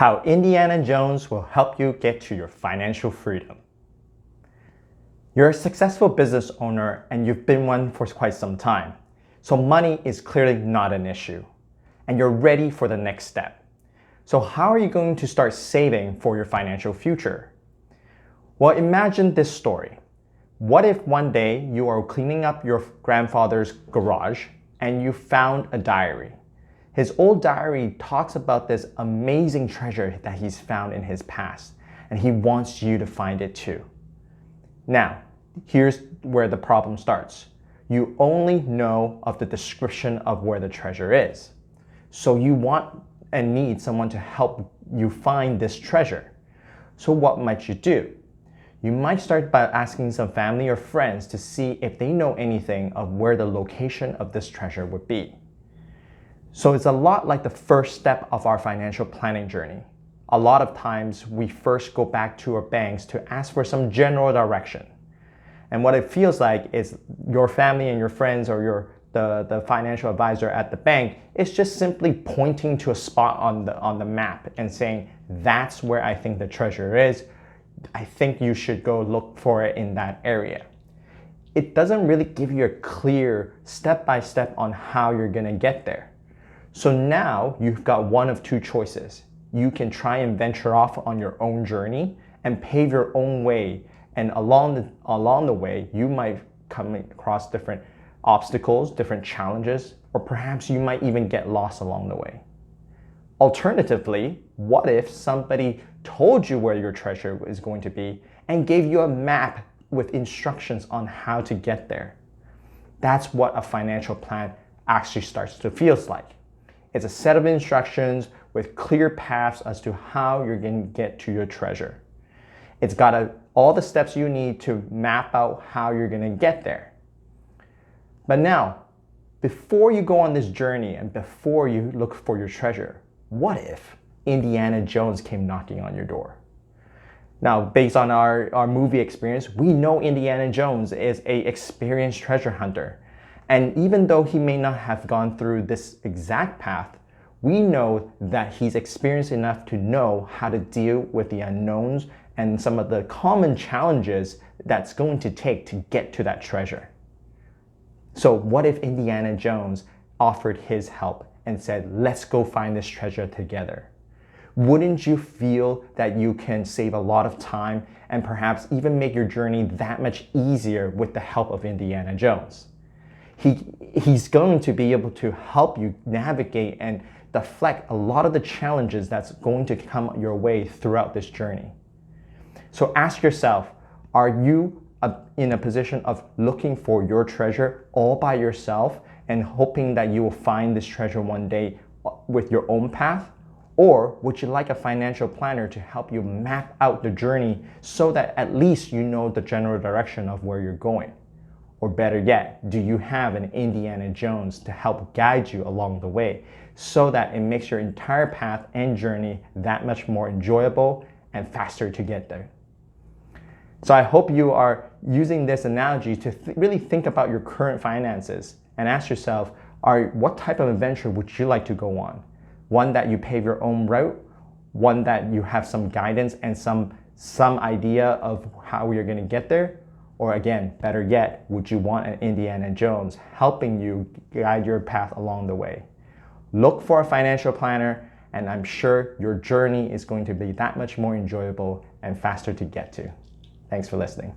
How Indiana Jones will help you get to your financial freedom. You're a successful business owner and you've been one for quite some time. So money is clearly not an issue and you're ready for the next step. So how are you going to start saving for your financial future? Well, imagine this story. What if one day you are cleaning up your grandfather's garage and you found a diary? His old diary talks about this amazing treasure that he's found in his past, and he wants you to find it too. Now, here's where the problem starts. You only know of the description of where the treasure is. So you want and need someone to help you find this treasure. So what might you do? You might start by asking some family or friends to see if they know anything of where the location of this treasure would be. So it's a lot like the first step of our financial planning journey. A lot of times we first go back to our banks to ask for some general direction. And what it feels like is your family and your friends or the financial advisor at the bank is just simply pointing to a spot on the map and saying, that's where I think the treasure is. I think you should go look for it in that area. It doesn't really give you a clear step-by-step on how you're gonna get there. So now you've got one of two choices. You can try and venture off on your own journey and pave your own way. And along the way, you might come across different obstacles, different challenges, or perhaps you might even get lost along the way. Alternatively, what if somebody told you where your treasure is going to be and gave you a map with instructions on how to get there? That's what a financial plan actually starts to feel like. It's a set of instructions with clear paths as to how you're going to get to your treasure. It's got all the steps you need to map out how you're going to get there. But now, before you go on this journey and before you look for your treasure, what if Indiana Jones came knocking on your door? Now, based on our movie experience, we know Indiana Jones is an experienced treasure hunter. And even though he may not have gone through this exact path, we know that he's experienced enough to know how to deal with the unknowns and some of the common challenges that's going to take to get to that treasure. So what if Indiana Jones offered his help and said, let's go find this treasure together? Wouldn't you feel that you can save a lot of time and perhaps even make your journey that much easier with the help of Indiana Jones? He's going to be able to help you navigate and deflect a lot of the challenges that's going to come your way throughout this journey. So ask yourself, are you in a position of looking for your treasure all by yourself and hoping that you will find this treasure one day with your own path? Or would you like a financial planner to help you map out the journey so that at least you know the general direction of where you're going? Or better yet, do you have an Indiana Jones to help guide you along the way so that it makes your entire path and journey that much more enjoyable and faster to get there? So I hope you are using this analogy to really think about your current finances and ask yourself, what type of adventure would you like to go on? One that you pave your own route, one that you have some guidance and some idea of how you're going to get there? Or again, better yet, would you want an Indiana Jones helping you guide your path along the way? Look for a financial planner, and I'm sure your journey is going to be that much more enjoyable and faster to get to. Thanks for listening.